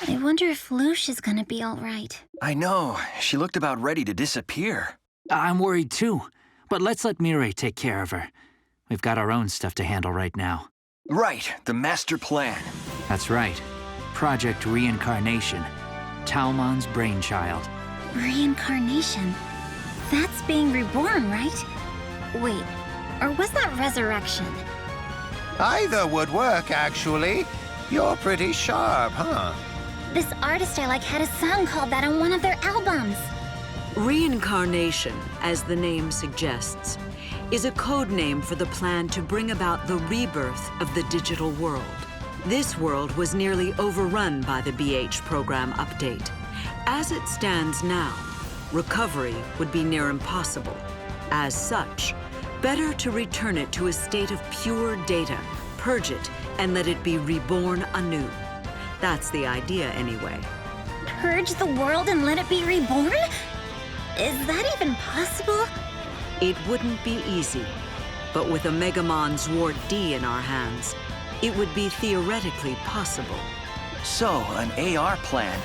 I wonder if Lush is gonna be all right. I know. She looked about ready to disappear. I'm worried too, but let's let Mirai take care of her. We've got our own stuff to handle right now. Right, the master plan. That's right. Project Reincarnation. Talmon's brainchild. Reincarnation? That's being reborn, right? Wait, or was that resurrection? Either would work, actually. You're pretty sharp, huh? This artist I like had a song called that on one of their albums. Reincarnation, as the name suggests, is a code name for the plan to bring about the rebirth of the digital world. This world was nearly overrun by the BH program update. As it stands now, recovery would be near impossible. As such, better to return it to a state of pure data, purge it, and let it be reborn anew. That's the idea anyway. Purge the world and let it be reborn? Is that even possible? It wouldn't be easy, but with a Megamon Zwart D in our hands, it would be theoretically possible. So, an AR plan.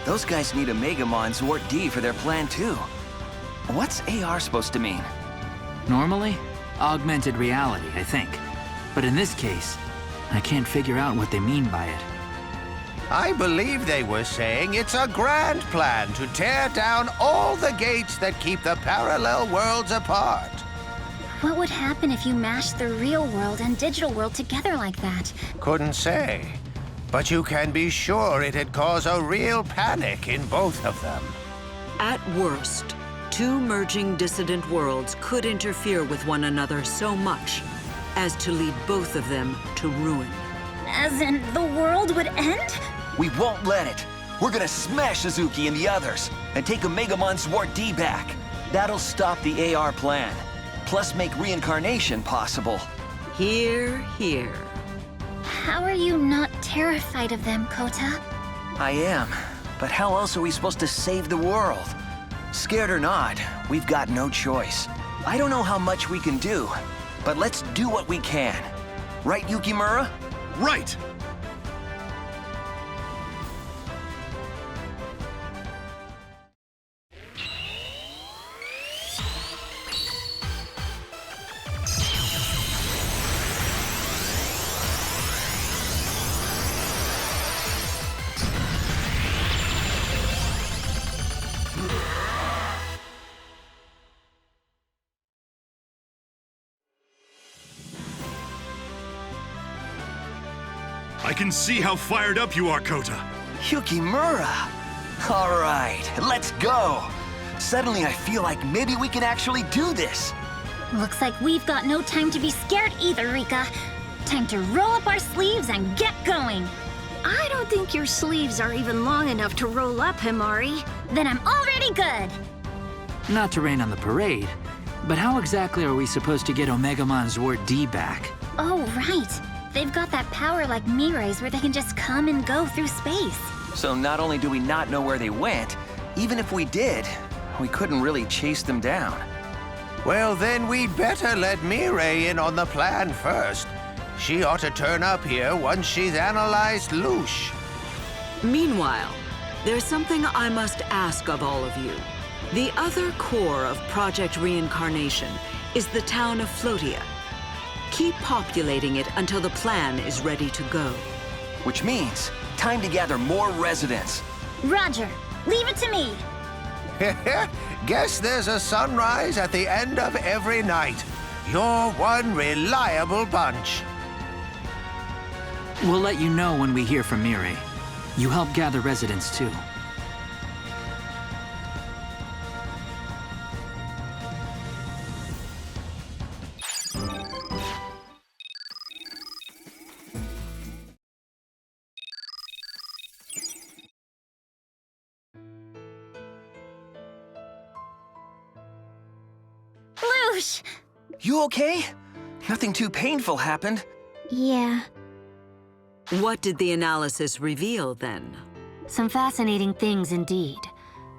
Those guys need a Megamon Zwart D for their plan too. What's AR supposed to mean? Normally, augmented reality, I think. But in this case, I can't figure out what they mean by it. I believe they were saying it's a grand plan to tear down all the gates that keep the parallel worlds apart. What would happen if you mashed the real world and digital world together like that? Couldn't say. But you can be sure it'd cause a real panic in both of them. At worst, two merging dissident worlds could interfere with one another so much as to lead both of them to ruin. As in, the world would end? We won't let it. We're gonna smash Suzuki and the others, and take a Megamon Zwart D back. That'll stop the AR plan, plus make reincarnation possible. Hear, hear. How are you not terrified of them, Kouta? I am, but how else are we supposed to save the world? Scared or not, we've got no choice. I don't know how much we can do, but let's do what we can. Right, Yukimura? Right! I can see how fired up you are, Kouta. Yukimura! All right, let's go! Suddenly I feel like maybe we can actually do this! Looks like we've got no time to be scared either, Rikka. Time to roll up our sleeves and get going. I don't think your sleeves are even long enough to roll up, Himari. Then I'm already good. Not to rain on the parade, but how exactly are we supposed to get Omegamon Zwart D back? Oh, right. They've got that power like Mirai's where they can just come and go through space. So not only do we not know where they went, even if we did, we couldn't really chase them down. Well, then we'd better let Mirai in on the plan first. She ought to turn up here once she's analyzed Lush. Meanwhile, there's something I must ask of all of you. The other core of Project Reincarnation is the town of Floatia. Keep populating it until the plan is ready to go. Which means, time to gather more residents. Roger, leave it to me. Guess there's a sunrise at the end of every night. You're one reliable bunch. We'll let you know when we hear from Mirai. You help gather residents too. Lush! You okay? Nothing too painful happened. Yeah, What did the analysis reveal then? some fascinating things indeed.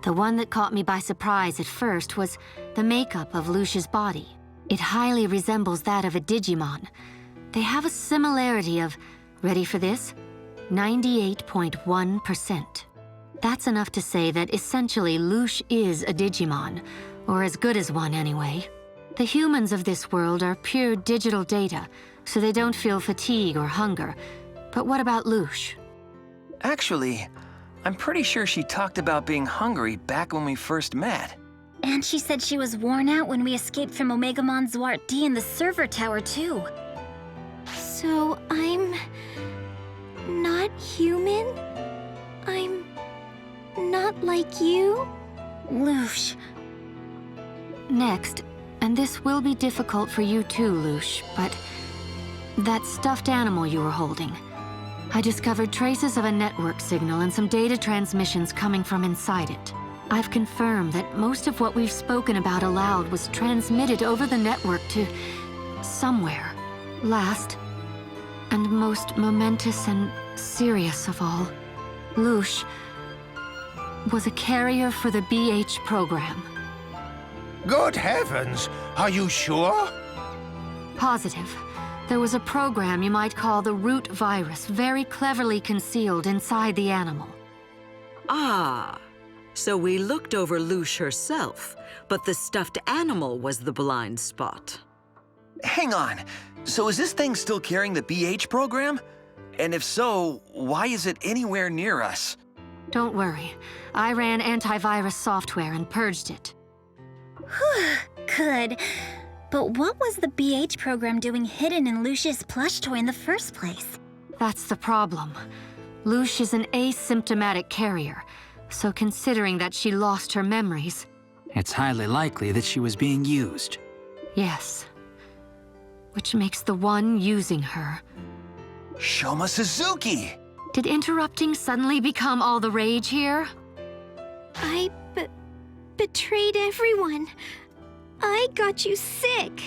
The one that caught me by surprise at first was the makeup of Lush's body. It highly resembles that of a Digimon. They have a similarity of, ready for this? 98.1%. That's enough to say that essentially Lush is a Digimon, or as good as one anyway. The humans of this world are pure digital data, so they don't feel fatigue or hunger. But what about Lush? Actually, I'm pretty sure she talked about being hungry back when we first met. And she said she was worn out when we escaped from Omegamon Zwart D in the server tower, too. So I'm not human? I'm not like you? Lush. Next, and this will be difficult for you too, Lush, but that stuffed animal you were holding. I discovered traces of a network signal and some data transmissions coming from inside it. I've confirmed that most of what we've spoken about aloud was transmitted over the network to somewhere. Last, and most momentous and serious of all, Lush was a carrier for the BH program. Good heavens! Are you sure? Positive. There was a program you might call the root virus very cleverly concealed inside the animal. Ah, so we looked over Lush herself, but the stuffed animal was the blind spot. Hang on. So is this thing still carrying the BH program? And if so, why is it anywhere near us? Don't worry. I ran antivirus software and purged it. Good. But what was the BH program doing hidden in Lush's plush toy in the first place? That's the problem. Lush is an asymptomatic carrier, so considering that she lost her memories... It's highly likely that she was being used. Yes. Which makes the one using her... Shoma Suzuki! Did interrupting suddenly become all the rage here? I betrayed everyone. I got you sick.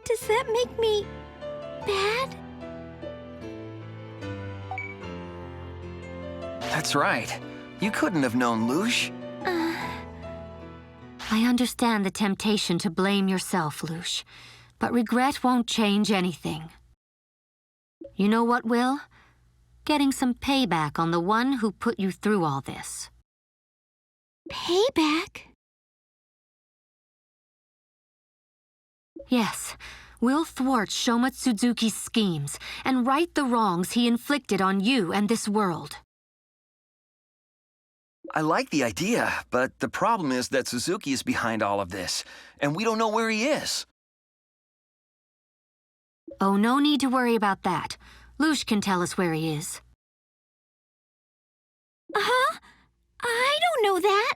Does that make me bad? That's right. You couldn't have known Lush. I understand the temptation to blame yourself, Lush, but regret won't change anything. You know what will? Getting some payback on the one who put you through all this. Payback? Yes, we'll thwart Shoma Suzuki's schemes and right the wrongs he inflicted on you and this world. I like the idea, but the problem is that Suzuki is behind all of this, and we don't know where he is. Oh, no need to worry about that. Lush can tell us where he is. Huh? I don't know that.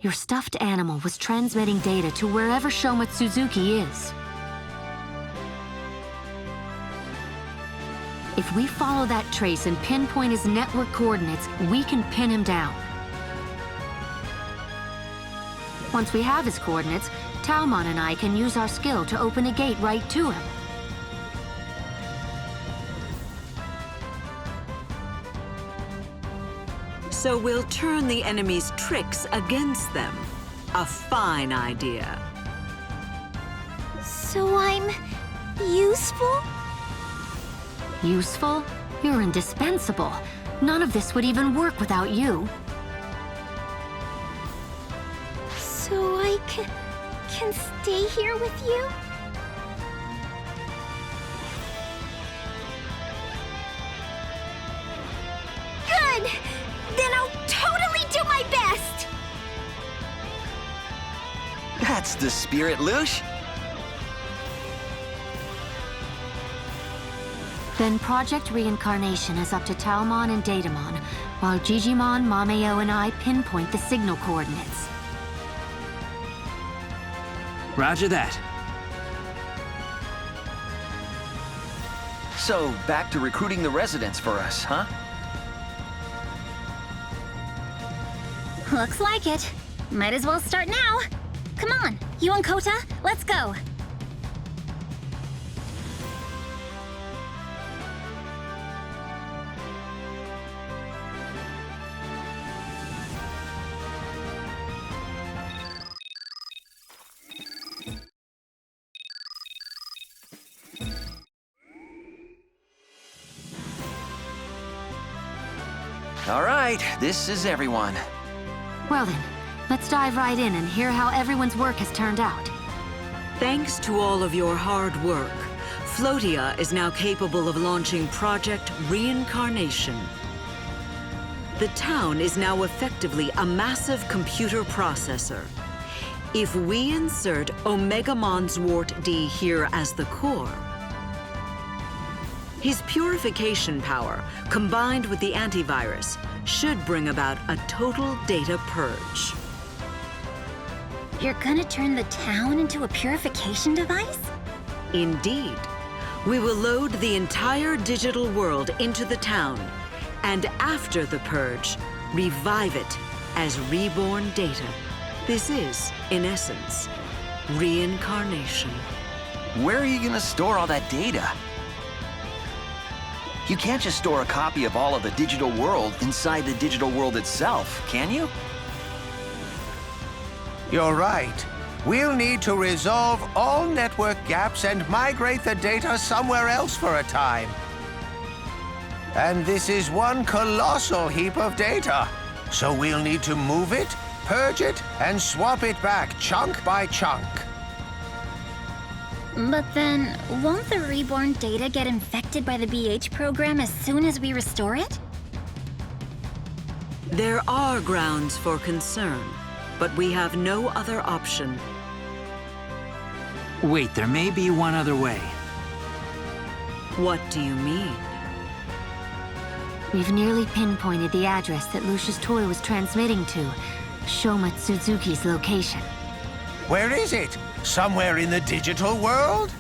Your stuffed animal was transmitting data to wherever Shoma Suzuki is. If we follow that trace and pinpoint his network coordinates, we can pin him down. Once we have his coordinates, Talmon and I can use our skill to open a gate right to him. So we'll turn the enemy's tricks against them. A fine idea. So I'm useful? Useful? You're indispensable. None of this would even work without you. So I can stay here with you? Good! Then I'll totally do my best! That's the spirit, Lush. Then Project Reincarnation is up to Talmon and Datamon, while Digimon, Mameo, and I pinpoint the signal coordinates. Roger that. So, back to recruiting the residents for us, huh? Looks like it. Might as well start now. Come on, you and Kouta, let's go. All right, this is everyone. Well then, let's dive right in and hear how everyone's work has turned out. Thanks to all of your hard work, Floatia is now capable of launching Project Reincarnation. The town is now effectively a massive computer processor. If we insert Omegamon's Wart D here as the core, his purification power, combined with the antivirus, should bring about a total data purge. You're gonna turn the town into a purification device? Indeed. We will load the entire digital world into the town, and after the purge, revive it as reborn data. This is, in essence, reincarnation. Where are you gonna store all that data? You can't just store a copy of all of the digital world inside the digital world itself, can you? You're right. We'll need to resolve all network gaps and migrate the data somewhere else for a time. And this is one colossal heap of data. So we'll need to move it, purge it, and swap it back chunk by chunk. But then, won't the reborn data get infected by the BH program as soon as we restore it? There are grounds for concern, but we have no other option. Wait, there may be one other way. What do you mean? We've nearly pinpointed the address that Lucia's toy was transmitting to, Shoma Suzuki's location. Where is it? Somewhere in the digital world?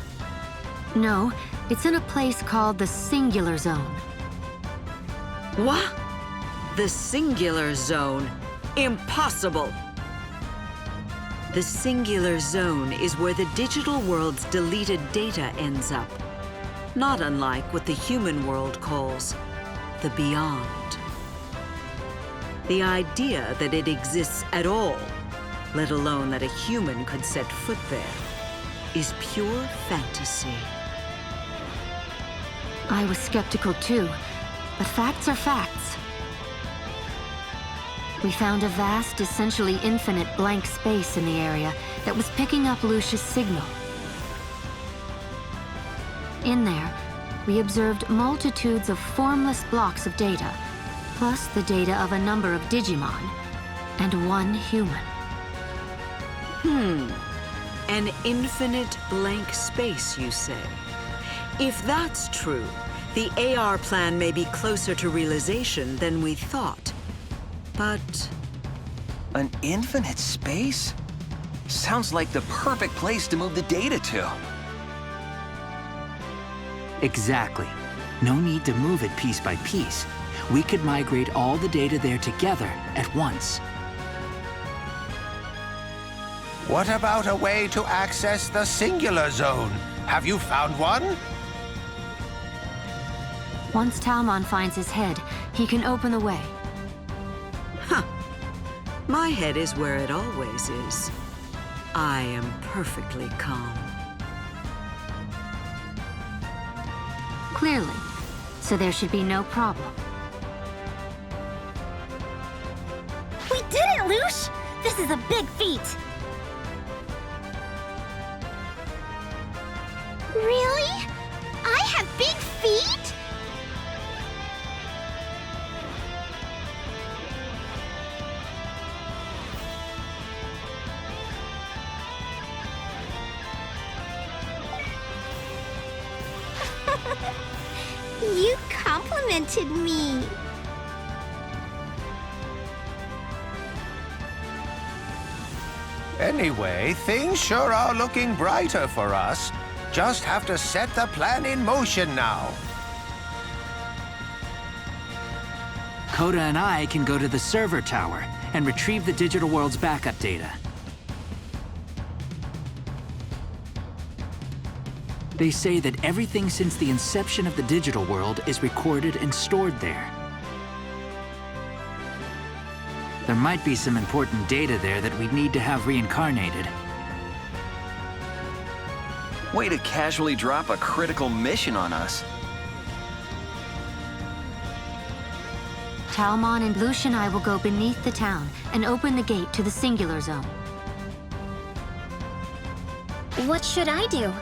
No, it's in a place called the Singular Zone. What? The Singular Zone? Impossible! The Singular Zone is where the digital world's deleted data ends up. Not unlike what the human world calls the Beyond. The idea that it exists at all, let alone that a human could set foot there, is pure fantasy. I was skeptical too, but facts are facts. We found a vast, essentially infinite blank space in the area that was picking up Lucia's signal. In there, we observed multitudes of formless blocks of data, plus the data of a number of Digimon, and one human. An infinite blank space, you say? If that's true, the AR plan may be closer to realization than we thought. But An infinite space? Sounds like the perfect place to move the data to. Exactly. No need to move it piece by piece. We could migrate all the data there together at once. What about a way to access the Singular Zone? Have you found one? Once Talmon finds his head, he can open the way. my head is where it always is. I am perfectly calm. Clearly. So there should be no problem. We did it, Lush! This is a big feat! Really? I have big feet? You complimented me. Anyway, things sure are looking brighter for us. Just have to set the plan in motion now. Kouta and I can go to the server tower and retrieve the digital world's backup data. They say that everything since the inception of the digital world is recorded and stored there. There might be some important data there that we'd need to have reincarnated. Way to casually drop a critical mission on us. Palmon and Lush and I will go beneath the town and open the gate to the singular zone. What should I do?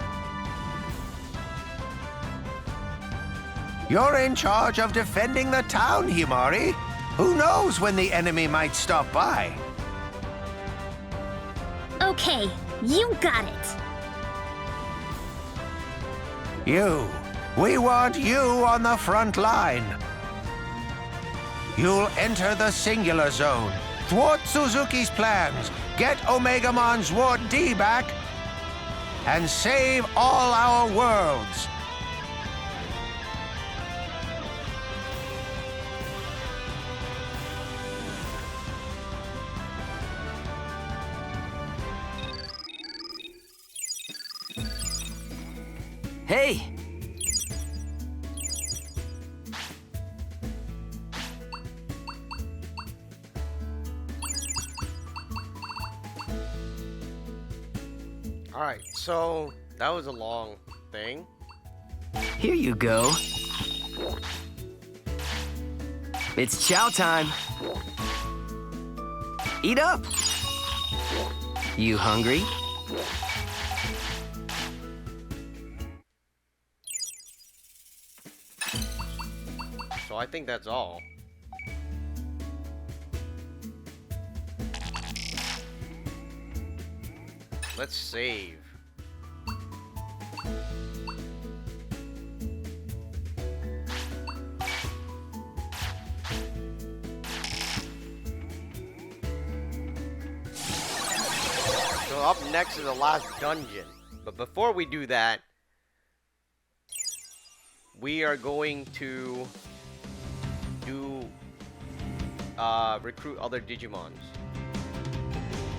You're in charge of defending the town, Himari. Who knows when the enemy might stop by? Okay, you got it. We want you on the front line. You'll enter the singular zone, thwart Suzuki's plans, get Omegamon's Ward D back, and save all our worlds. Hey! Alright, so that was a long thing. Here you go. It's chow time. Eat up. You hungry? So I think that's all. Let's save. So up next is the last dungeon. But before we do that, we are going to do recruit other Digimons.